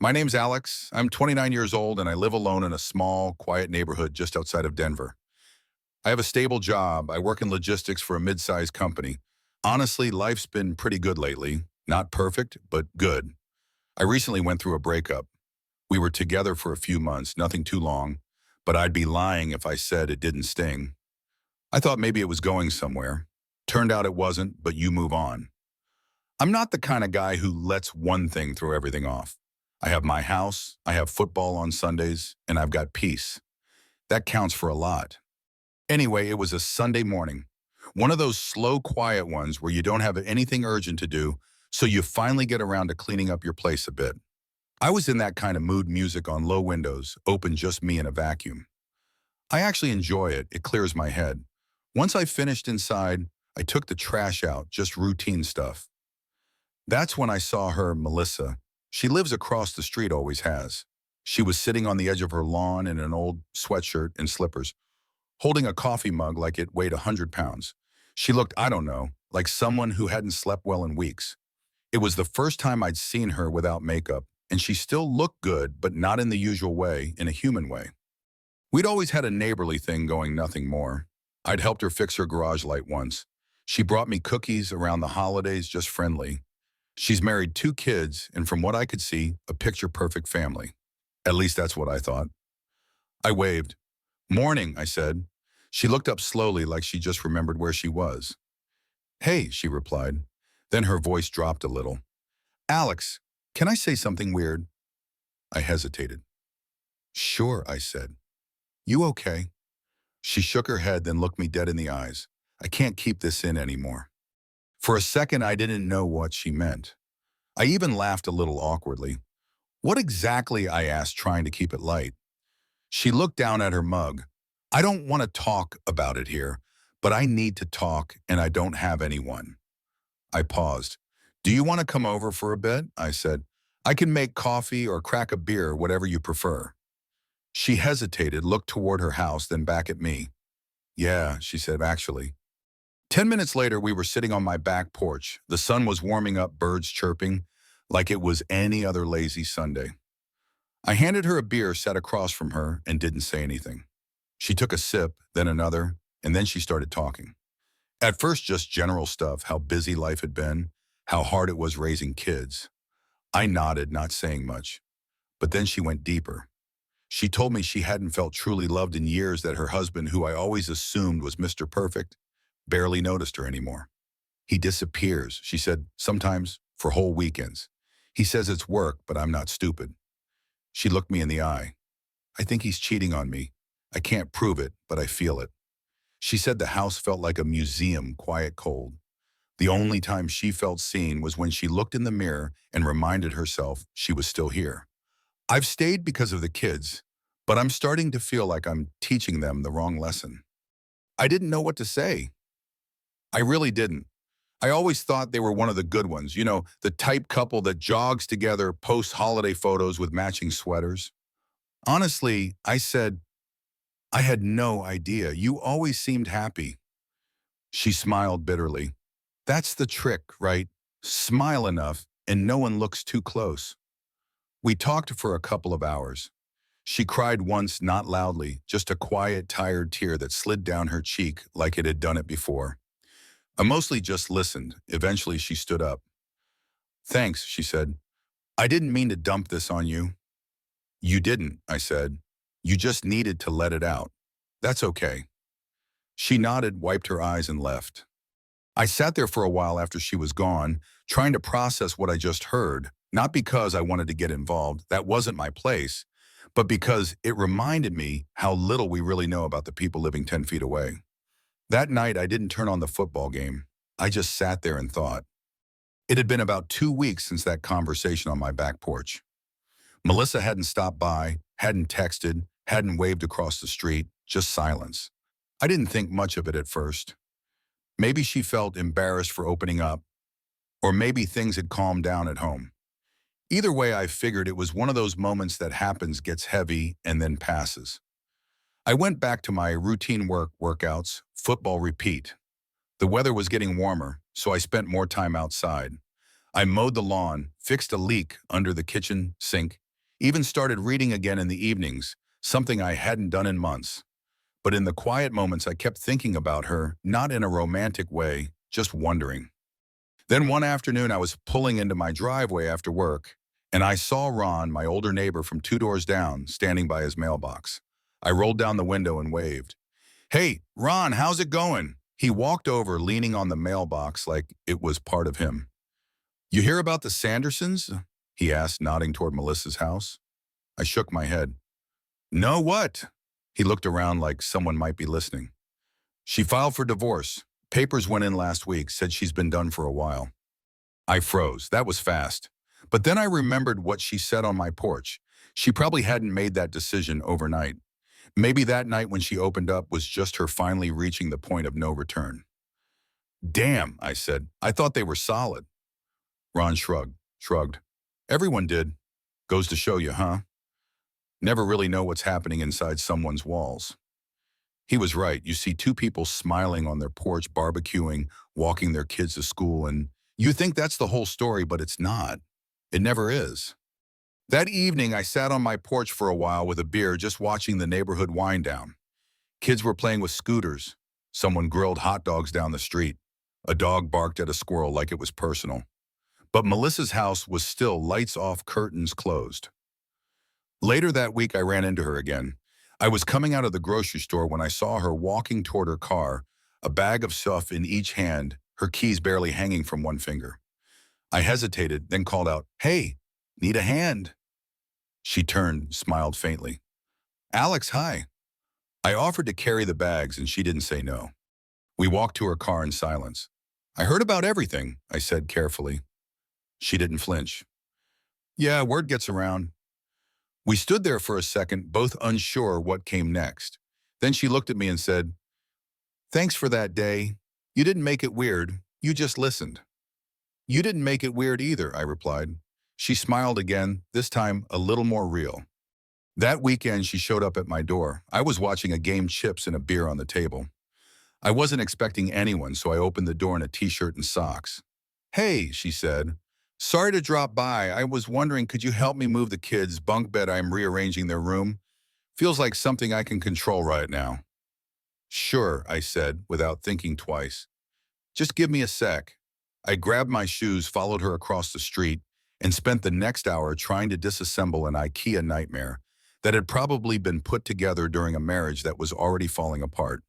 My name's Alex. I'm 29 years old and I live alone in a small, quiet neighborhood just outside of Denver. I have a stable job. I work in logistics for a mid-sized company. Honestly, life's been pretty good lately. Not perfect, but good. I recently went through a breakup. We were together for a few months, nothing too long, but I'd be lying if I said it didn't sting. I thought maybe it was going somewhere. Turned out it wasn't, but you move on. I'm not the kind of guy who lets one thing throw everything off. I have my house, I have football on Sundays, and I've got peace. That counts for a lot. Anyway, it was a Sunday morning. One of those slow, quiet ones where you don't have anything urgent to do, so you finally get around to cleaning up your place a bit. I was in that kind of mood, music on low windows, open just me in a vacuum. I actually enjoy it. It clears my head. Once I finished inside, I took the trash out, just routine stuff. That's when I saw her, Melissa. She lives across the street, always has. She was sitting on the edge of her lawn in an old sweatshirt and slippers, holding a coffee mug like it weighed 100 pounds. She looked, I don't know, like someone who hadn't slept well in weeks. It was the first time I'd seen her without makeup, and she still looked good, but not in the usual way, in a human way. We'd always had a neighborly thing going, nothing more. I'd helped her fix her garage light once. She brought me cookies around the holidays, just friendly. She's married 2 kids, and from what I could see, a picture-perfect family. At least that's what I thought. I waved. Morning, I said. She looked up slowly like she just remembered where she was. Hey, she replied. Then her voice dropped a little. Alex, can I say something weird? I hesitated. Sure, I said. You okay? She shook her head, then looked me dead in the eyes. I can't keep this in anymore. For a second, I didn't know what she meant. I even laughed a little awkwardly. What exactly, I asked, trying to keep it light. She looked down at her mug. I don't want to talk about it here, but I need to talk, and I don't have anyone. I paused. Do you want to come over for a bit? I said. I can make coffee or crack a beer, whatever you prefer. She hesitated, looked toward her house, then back at me. Yeah, she said, actually. 10 minutes later, we were sitting on my back porch. The sun was warming up, birds chirping, like it was any other lazy Sunday. I handed her a beer, sat across from her, and didn't say anything. She took a sip, then another, and then she started talking. At first, just general stuff, how busy life had been, how hard it was raising kids. I nodded, not saying much. But then she went deeper. She told me she hadn't felt truly loved in years, that her husband, who I always assumed was Mr. Perfect, barely noticed her anymore. He disappears, she said, sometimes for whole weekends. He says it's work, but I'm not stupid. She looked me in the eye. I think he's cheating on me. I can't prove it, but I feel it. She said the house felt like a museum, quiet, cold. The only time she felt seen was when she looked in the mirror and reminded herself she was still here. I've stayed because of the kids, but I'm starting to feel like I'm teaching them the wrong lesson. I didn't know what to say. I really didn't. I always thought they were one of the good ones, the type couple that jogs together, posts holiday photos with matching sweaters. Honestly, I said, I had no idea. You always seemed happy. She smiled bitterly. That's the trick, right? Smile enough and no one looks too close. We talked for a couple of hours. She cried once, not loudly, just a quiet, tired tear that slid down her cheek like it had done it before. I mostly just listened. Eventually, she stood up. Thanks, she said. I didn't mean to dump this on you. You didn't, I said. You just needed to let it out. That's okay. She nodded, wiped her eyes, and left. I sat there for a while after she was gone, trying to process what I just heard, not because I wanted to get involved, that wasn't my place, but because it reminded me how little we really know about the people living 10 feet away. That night, I didn't turn on the football game. I just sat there and thought. It had been about 2 weeks since that conversation on my back porch. Melissa hadn't stopped by, hadn't texted, hadn't waved across the street, just silence. I didn't think much of it at first. Maybe she felt embarrassed for opening up, or maybe things had calmed down at home. Either way, I figured it was one of those moments that happens, gets heavy, and then passes. I went back to my routine workouts, football repeat. The weather was getting warmer, so I spent more time outside. I mowed the lawn, fixed a leak under the kitchen sink, Even started reading again in the evenings, something I hadn't done in months. But in the quiet moments, I kept thinking about her, not in a romantic way, just wondering. Then one afternoon, I was pulling into my driveway after work, and I saw Ron, my older neighbor from 2 doors down, standing by his mailbox. I rolled down the window and waved. Hey, Ron, how's it going? He walked over, leaning on the mailbox like it was part of him. You hear about the Sandersons? He asked, nodding toward Melissa's house. I shook my head. No, what? He looked around like someone might be listening. She filed for divorce. Papers went in last week, said she's been done for a while. I froze. That was fast. But then I remembered what she said on my porch. She probably hadn't made that decision overnight. Maybe that night when she opened up was just her finally reaching the point of no return. Damn, I said. I thought they were solid. Ron shrugged. Everyone did. Goes to show you, huh? Never really know what's happening inside someone's walls. He was right. You see two people smiling on their porch, barbecuing, walking their kids to school, and you think that's the whole story, but it's not. It never is. That evening, I sat on my porch for a while with a beer, just watching the neighborhood wind down. Kids were playing with scooters. Someone grilled hot dogs down the street. A dog barked at a squirrel like it was personal. But Melissa's house was still lights off, curtains closed. Later that week, I ran into her again. I was coming out of the grocery store when I saw her walking toward her car, a bag of stuff in each hand, her keys barely hanging from one finger. I hesitated, then called out, "Hey, need a hand?" She turned, smiled faintly. "Alex, hi." I offered to carry the bags, and she didn't say no. We walked to her car in silence. "I heard about everything," I said carefully. She didn't flinch. "Yeah, word gets around." We stood there for a second, both unsure what came next. Then she looked at me and said, "Thanks for that day. You didn't make it weird. You just listened." "You didn't make it weird either," I replied. She smiled again, this time a little more real. That weekend, she showed up at my door. I was watching a game, chips and a beer on the table. I wasn't expecting anyone, so I opened the door in a t-shirt and socks. "Hey," she said. "Sorry to drop by. I was wondering, could you help me move the kids' bunk bed? I'm rearranging their room. Feels like something I can control right now." "Sure," I said, without thinking twice. "Just give me a sec." I grabbed my shoes, followed her across the street, and spent the next hour trying to disassemble an IKEA nightmare that had probably been put together during a marriage that was already falling apart.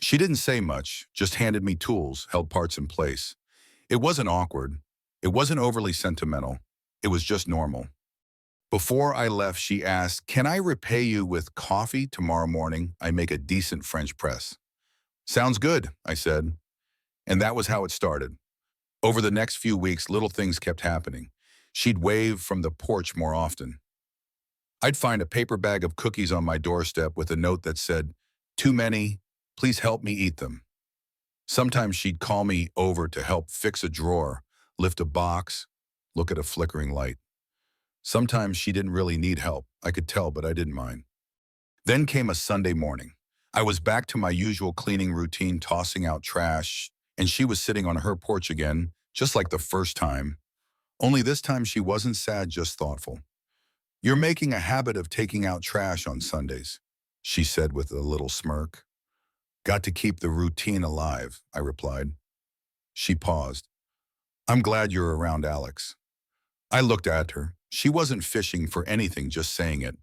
She didn't say much, just handed me tools, held parts in place. It wasn't awkward. It wasn't overly sentimental. It was just normal. Before I left, she asked, "Can I repay you with coffee tomorrow morning? I make a decent French press." "Sounds good," I said. And that was how it started. Over the next few weeks, little things kept happening. She'd wave from the porch more often. I'd find a paper bag of cookies on my doorstep with a note that said, "Too many, please help me eat them." Sometimes she'd call me over to help fix a drawer, lift a box, look at a flickering light. Sometimes she didn't really need help. I could tell, but I didn't mind. Then came a Sunday morning. I was back to my usual cleaning routine, tossing out trash, and she was sitting on her porch again, just like the first time. Only this time she wasn't sad, just thoughtful. "You're making a habit of taking out trash on Sundays," she said with a little smirk. "Got to keep the routine alive," I replied. She paused. "I'm glad you're around, Alex." I looked at her. She wasn't fishing for anything, just saying it.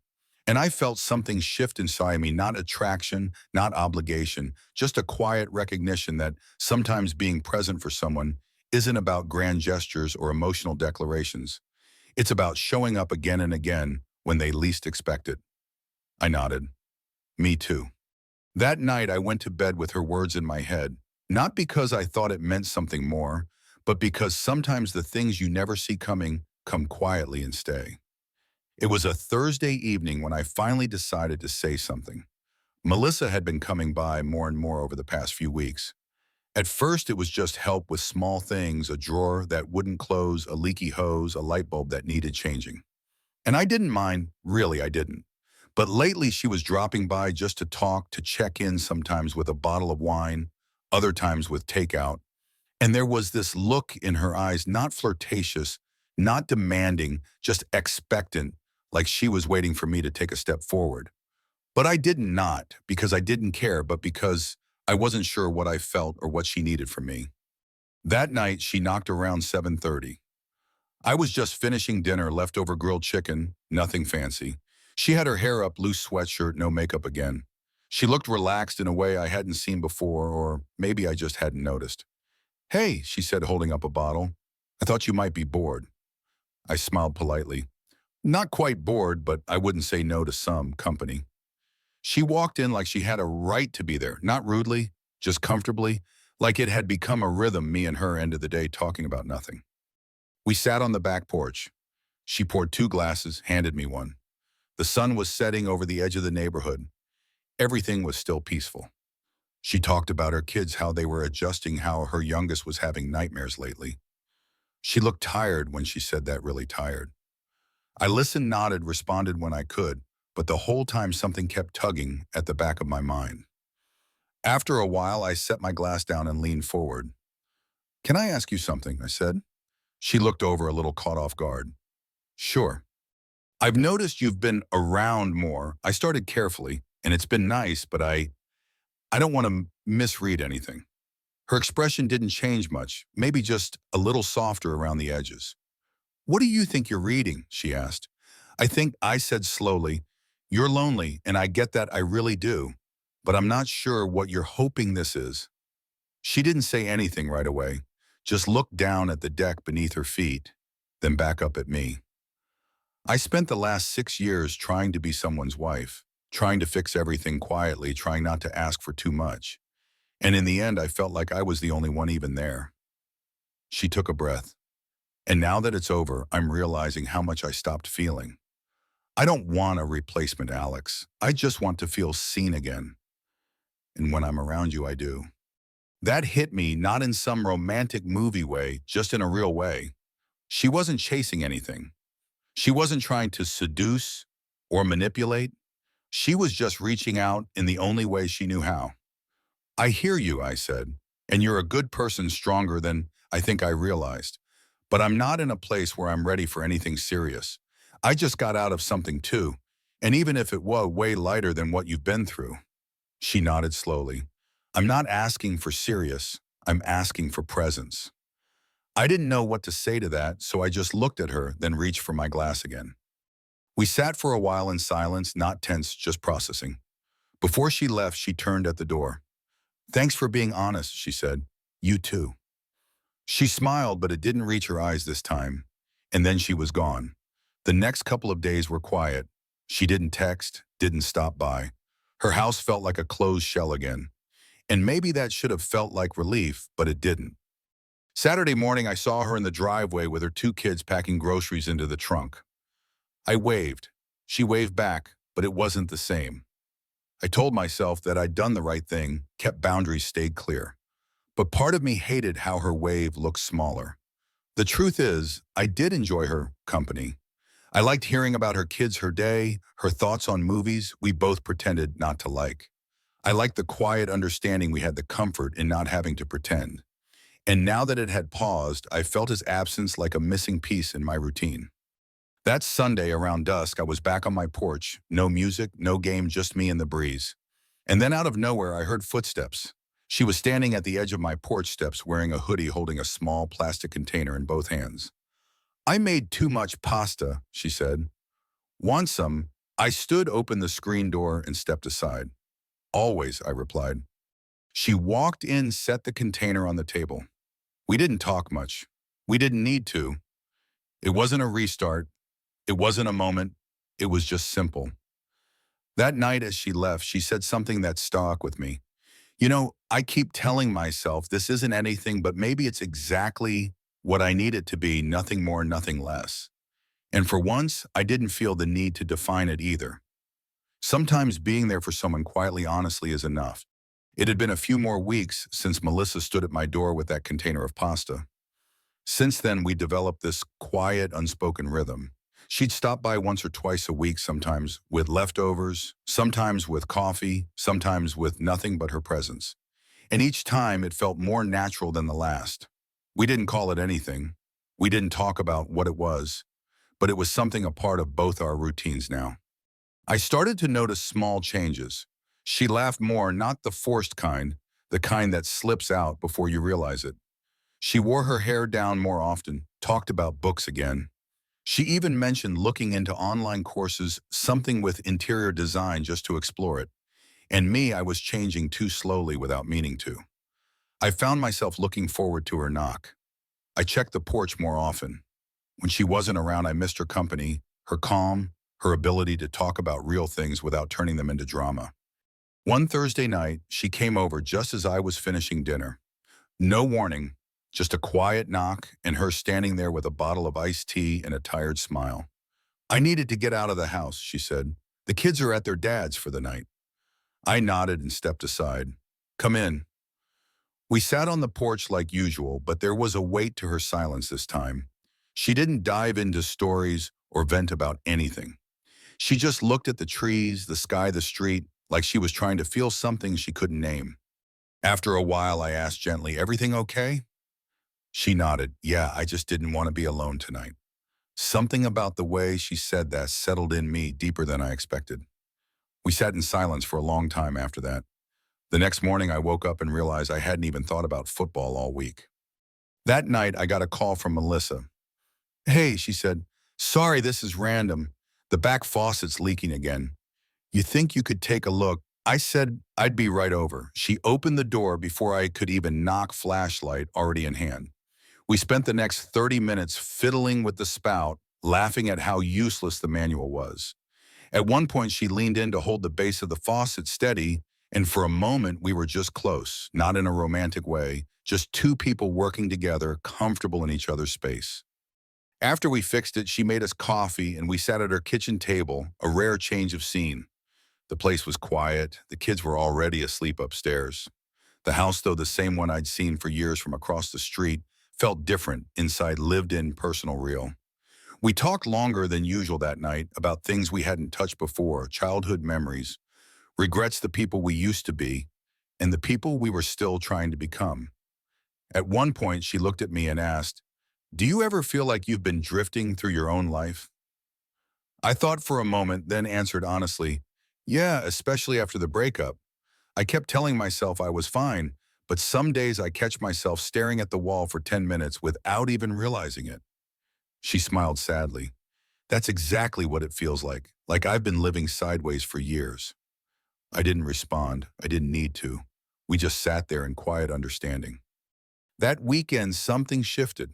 And I felt something shift inside me, not attraction, not obligation, just a quiet recognition that sometimes being present for someone isn't about grand gestures or emotional declarations. It's about showing up again and again when they least expect it. I nodded. Me too. That night, I went to bed with her words in my head, not because I thought it meant something more, but because sometimes the things you never see coming come quietly and stay. It was a Thursday evening when I finally decided to say something. Melissa had been coming by more and more over the past few weeks. At first, it was just help with small things, a drawer that wouldn't close, a leaky hose, a light bulb that needed changing. And I didn't mind, really I didn't. But lately she was dropping by just to talk, to check in, sometimes with a bottle of wine, other times with takeout. And there was this look in her eyes, not flirtatious, not demanding, just expectant, like she was waiting for me to take a step forward. But I did not because I didn't care, but because I wasn't sure what I felt or what she needed from me. That night, she knocked around 7:30. I was just finishing dinner, leftover grilled chicken, nothing fancy. She had her hair up, loose sweatshirt, no makeup again. She looked relaxed in a way I hadn't seen before, or maybe I just hadn't noticed. "Hey," she said, holding up a bottle. "I thought you might be bored." I smiled politely. Not quite bored, but I wouldn't say no to some company. She walked in like she had a right to be there, not rudely, just comfortably, like it had become a rhythm, me and her end of the day talking about nothing. We sat on the back porch. She poured 2 glasses, handed me one. The sun was setting over the edge of the neighborhood. Everything was still peaceful. She talked about her kids, how they were adjusting, how her youngest was having nightmares lately. She looked tired when she said that, really tired. I listened, nodded, responded when I could, but the whole time something kept tugging at the back of my mind. After a while, I set my glass down and leaned forward. "Can I ask you something?" I said. She looked over, a little caught off guard. "Sure. I've noticed you've been around more. I started carefully, and it's been nice, but I don't want to misread anything." Her expression didn't change much, maybe just a little softer around the edges. "What do you think you're reading?" she asked. I said slowly, "You're lonely, and I get that, I really do. But I'm not sure what you're hoping this is." She didn't say anything right away, just looked down at the deck beneath her feet, then back up at me. "I spent the last 6 years trying to be someone's wife, trying to fix everything quietly, trying not to ask for too much. And in the end, I felt like I was the only one even there." She took a breath. "And now that it's over, I'm realizing how much I stopped feeling. I don't want a replacement, Alex. I just want to feel seen again. And when I'm around you, I do." That hit me, not in some romantic movie way, just in a real way. She wasn't chasing anything. She wasn't trying to seduce or manipulate. She was just reaching out in the only way she knew how. "I hear you," I said, "and you're a good person, stronger than I think I realized. But I'm not in a place where I'm ready for anything serious. I just got out of something too, and even if it was way lighter than what you've been through." She nodded slowly. "I'm not asking for serious. I'm asking for presence." I didn't know what to say to that, so I just looked at her, then reached for my glass again. We sat for a while in silence, not tense, just processing. Before she left, she turned at the door. "Thanks for being honest," she said. "You too." She smiled, but it didn't reach her eyes this time. And then she was gone. The next couple of days were quiet. She didn't text, didn't stop by. Her house felt like a closed shell again. And maybe that should have felt like relief, but it didn't. Saturday morning, I saw her in the driveway with her 2 kids packing groceries into the trunk. I waved. She waved back, but it wasn't the same. I told myself that I'd done the right thing, kept boundaries, stayed clear. But part of me hated how her wave looked smaller. The truth is, I did enjoy her company. I liked hearing about her kids, her day, her thoughts on movies we both pretended not to like. I liked the quiet understanding we had, the comfort in not having to pretend. And now that it had paused, I felt his absence like a missing piece in my routine. That Sunday around dusk, I was back on my porch. No music, no game, just me and the breeze. And then out of nowhere, I heard footsteps. She was standing at the edge of my porch steps wearing a hoodie, holding a small plastic container in both hands. "I made too much pasta," she said. "Want some?" I stood, opened the screen door, and stepped aside. "Always," I replied. She walked in, set the container on the table. We didn't talk much. We didn't need to. It wasn't a restart. It wasn't a moment. It was just simple. That night as she left, she said something that stuck with me. "You know, I keep telling myself this isn't anything, but maybe it's exactly what I need it to be, nothing more, nothing less." And for once, I didn't feel the need to define it either. Sometimes being there for someone quietly, honestly, is enough. It had been a few more weeks since Melissa stood at my door with that container of pasta. Since then, we developed this quiet, unspoken rhythm. She'd stop by once or twice a week, sometimes with leftovers, sometimes with coffee, sometimes with nothing but her presence. And each time it felt more natural than the last. We didn't call it anything. We didn't talk about what it was. but it was something a part of both our routines now. I started to notice small changes. She laughed more, not the forced kind, the kind that slips out before you realize it. She wore her hair down more often, talked about books again. She even mentioned looking into online courses, something with interior design just to explore it. And me, I was changing too slowly without meaning to. I found myself looking forward to her knock. I checked the porch more often. When she wasn't around, I missed her company, her calm, her ability to talk about real things without turning them into drama. One Thursday night, she came over just as I was finishing dinner. No warning, just a quiet knock and her standing there with a bottle of iced tea and a tired smile. "I needed to get out of the house," she said. "The kids are at their dad's for the night." I nodded and stepped aside. "Come in." We sat on the porch like usual, but there was a weight to her silence this time. She didn't dive into stories or vent about anything. She just looked at the trees, the sky, the street, like she was trying to feel something she couldn't name. After a while, I asked gently, "Everything okay?" She nodded. "Yeah, I just didn't want to be alone tonight." Something about the way she said that settled in me deeper than I expected. We sat in silence for a long time after that. The next morning, I woke up and realized I hadn't even thought about football all week. That night, I got a call from Melissa. "Hey," she said, "sorry, this is random. The back faucet's leaking again. You think you could take a look?" I said I'd be right over. She opened the door before I could even knock, flashlight already in hand. We spent the next 30 minutes fiddling with the spout, laughing at how useless the manual was. At one point, she leaned in to hold the base of the faucet steady, and for a moment, we were just close, not in a romantic way, just two people working together, comfortable in each other's space. After we fixed it, she made us coffee, and we sat at her kitchen table, a rare change of scene. The place was quiet. The kids were already asleep upstairs. The house, though the same one I'd seen for years from across the street, felt different, inside lived-in, personal, real. We talked longer than usual that night about things we hadn't touched before, childhood memories, regrets the people we used to be, and the people we were still trying to become. At one point, she looked at me and asked, "Do you ever feel like you've been drifting through your own life?" I thought for a moment, then answered honestly, "Yeah, especially after the breakup. I kept telling myself I was fine, but some days I catch myself staring at the wall for 10 minutes without even realizing it." She smiled sadly. "That's exactly what it feels like I've been living sideways for years." I didn't respond. I didn't need to. We just sat there in quiet understanding. That weekend, something shifted.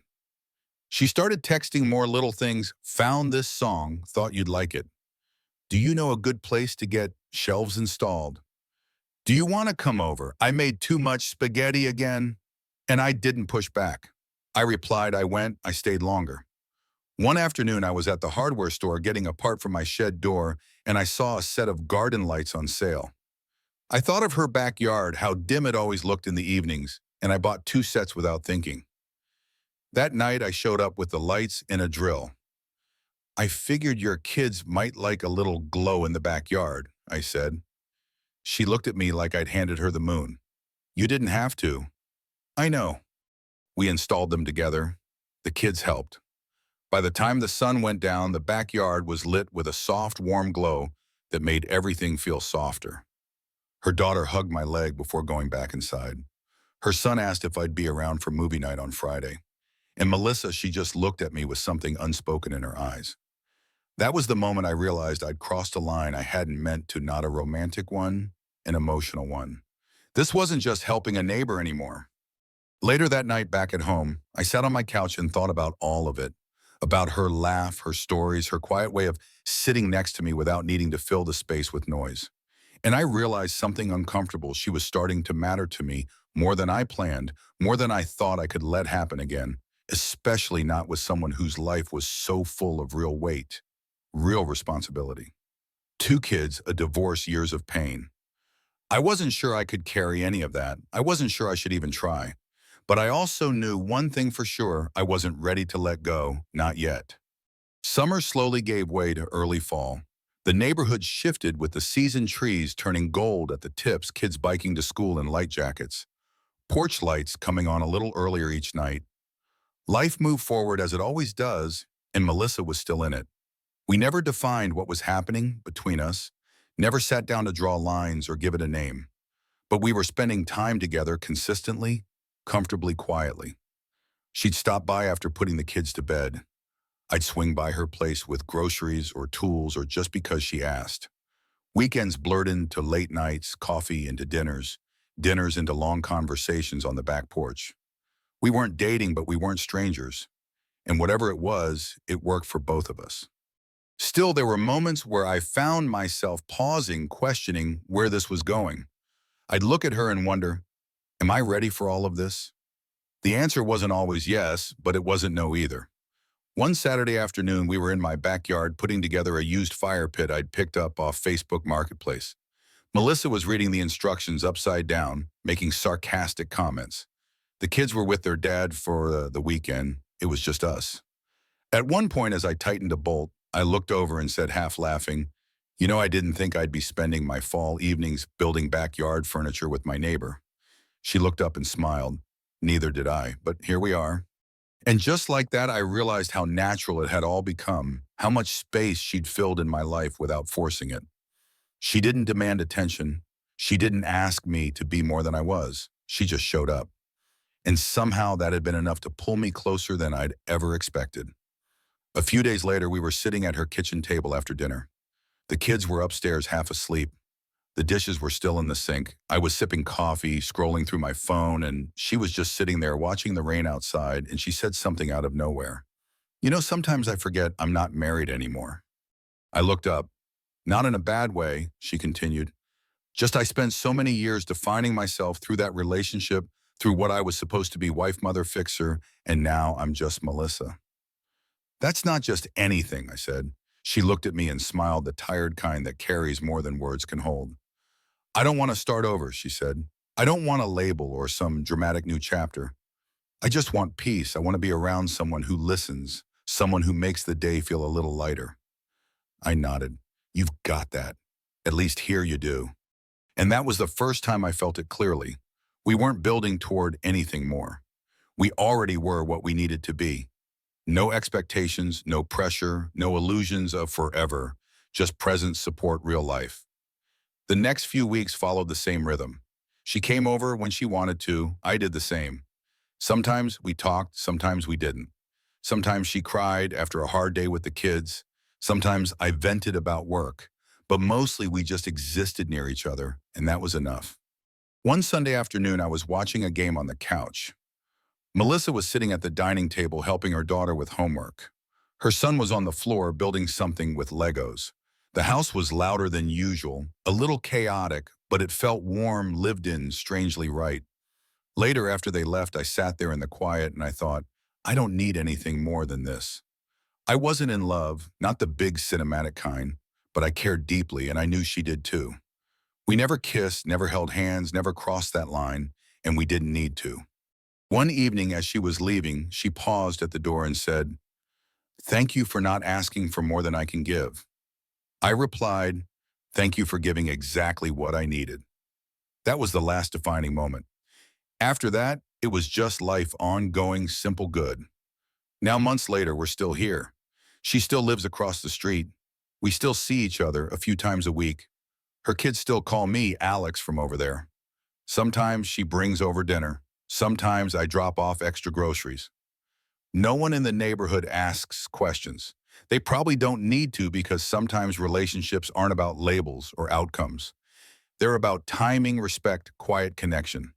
She started texting more little things. "Found this song, thought you'd like it. Do you know a good place to get shelves installed? Do you want to come over? I made too much spaghetti again." And I didn't push back. I replied, I went, I stayed longer. One afternoon, I was at the hardware store getting a part for my shed door, and I saw a set of garden lights on sale. I thought of her backyard, how dim it always looked in the evenings, and I bought two sets without thinking. That night, I showed up with the lights and a drill. "I figured your kids might like a little glow in the backyard," I said. She looked at me like I'd handed her the moon. "You didn't have to." "I know." We installed them together. The kids helped. By the time the sun went down, the backyard was lit with a soft, warm glow that made everything feel softer. Her daughter hugged my leg before going back inside. Her son asked if I'd be around for movie night on Friday. And Melissa, she just looked at me with something unspoken in her eyes. That was the moment I realized I'd crossed a line I hadn't meant to, not a romantic one, an emotional one. This wasn't just helping a neighbor anymore. Later that night back at home, I sat on my couch and thought about all of it. About her laugh, her stories, her quiet way of sitting next to me without needing to fill the space with noise. And I realized something uncomfortable. She was starting to matter to me more than I planned, more than I thought I could let happen again, especially not with someone whose life was so full of real weight, real responsibility. Two kids, a divorce, years of pain. I wasn't sure I could carry any of that. I wasn't sure I should even try. But I also knew one thing for sure: I wasn't ready to let go, not yet. Summer slowly gave way to early fall. The neighborhood shifted with the seasoned trees turning gold at the tips, kids biking to school in light jackets, porch lights coming on a little earlier each night. Life moved forward as it always does, and Melissa was still in it. We never defined what was happening between us, never sat down to draw lines or give it a name, but we were spending time together consistently, comfortably, quietly. She'd stop by after putting the kids to bed. I'd swing by her place with groceries or tools or just because she asked. Weekends blurred into late nights, coffee into dinners, dinners into long conversations on the back porch. We weren't dating, but we weren't strangers. And whatever it worked for both of us. Still, there were moments where I found myself pausing, questioning where this was going. I'd look at her and wonder, am I ready for all of this? The answer wasn't always yes, but it wasn't no either. One Saturday afternoon, we were in my backyard putting together a used fire pit I'd picked up off Facebook Marketplace. Melissa was reading the instructions upside down, making sarcastic comments. The kids were with their dad for the weekend. It was just us. At one point, as I tightened a bolt, I looked over and said, half laughing, "You know, I didn't think I'd be spending my fall evenings building backyard furniture with my neighbor." She looked up and smiled. Neither did I, but here we are. And just like that, I realized how natural it had all become, how much space she'd filled in my life without forcing it. She didn't demand attention. She didn't ask me to be more than I was. She just showed up. And somehow that had been enough to pull me closer than I'd ever expected. A few days later, we were sitting at her kitchen table after dinner. The kids were upstairs half asleep. The dishes were still in the sink. I was sipping coffee, scrolling through my phone, and she was just sitting there watching the rain outside, and she said something out of nowhere. "You know, sometimes I forget I'm not married anymore." I looked up. "Not in a bad way," she continued. "Just I spent so many years defining myself through that relationship, through what I was supposed to be wife, mother, fixer, and now I'm just Melissa." "That's not just anything," I said. She looked at me and smiled, the tired kind that carries more than words can hold. "I don't want to start over," she said. "I don't want a label or some dramatic new chapter. I just want peace. I want to be around someone who listens, someone who makes the day feel a little lighter." I nodded. "You've got that. At least here you do." And that was the first time I felt it clearly. We weren't building toward anything more. We already were what we needed to be. No expectations, no pressure, no illusions of forever, just present support, real life. The next few weeks followed the same rhythm. She came over when she wanted to. I did the same. Sometimes we talked, sometimes we didn't. Sometimes she cried after a hard day with the kids. Sometimes I vented about work. But mostly we just existed near each other, and that was enough. One Sunday afternoon, I was watching a game on the couch. Melissa was sitting at the dining table helping her daughter with homework. Her son was on the floor building something with Legos. The house was louder than usual, a little chaotic, but it felt warm, lived in, strangely right. Later, after they left, I sat there in the quiet and I thought, I don't need anything more than this. I wasn't in love, not the big cinematic kind, but I cared deeply and I knew she did too. We never kissed, never held hands, never crossed that line, and we didn't need to. One evening as she was leaving, she paused at the door and said, "Thank you for not asking for more than I can give." I replied, "Thank you for giving exactly what I needed." That was the last defining moment. After that, it was just life ongoing, simple good. Now months later, we're still here. She still lives across the street. We still see each other a few times a week. Her kids still call me Alex from over there. Sometimes she brings over dinner. Sometimes I drop off extra groceries. No one in the neighborhood asks questions. They probably don't need to because sometimes relationships aren't about labels or outcomes. They're about timing, respect, quiet connection.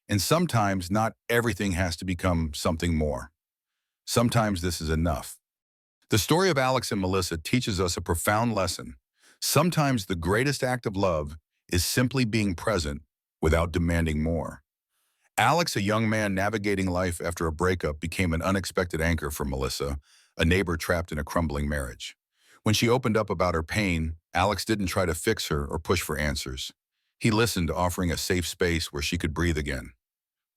And sometimes not everything has to become something more. Sometimes this is enough. The story of Alex and Melissa teaches us a profound lesson. Sometimes the greatest act of love is simply being present without demanding more. Alex, a young man navigating life after a breakup, became an unexpected anchor for Melissa, a neighbor trapped in a crumbling marriage. When she opened up about her pain, Alex didn't try to fix her or push for answers. He listened, offering a safe space where she could breathe again.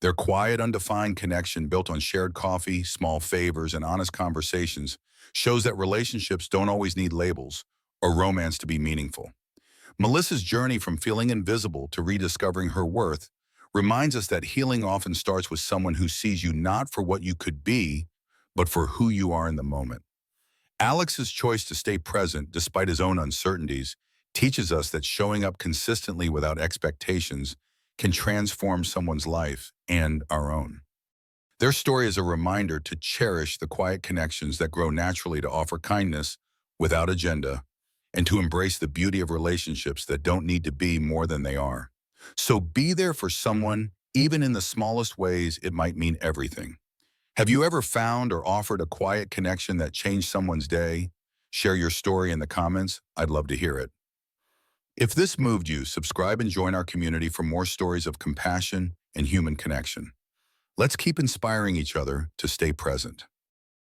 Their quiet, undefined connection, built on shared coffee, small favors, and honest conversations, shows that relationships don't always need labels or romance to be meaningful. Melissa's journey from feeling invisible to rediscovering her worth reminds us that healing often starts with someone who sees you not for what you could be, but for who you are in the moment. Alex's choice to stay present despite his own uncertainties teaches us that showing up consistently without expectations can transform someone's life and our own. Their story is a reminder to cherish the quiet connections that grow naturally, to offer kindness without agenda, and to embrace the beauty of relationships that don't need to be more than they are. So be there for someone, even in the smallest ways. It might mean everything. Have you ever found or offered a quiet connection that changed someone's day? Share your story in the comments. I'd love to hear it. If this moved you, subscribe and join our community for more stories of compassion and human connection. Let's keep inspiring each other to stay present.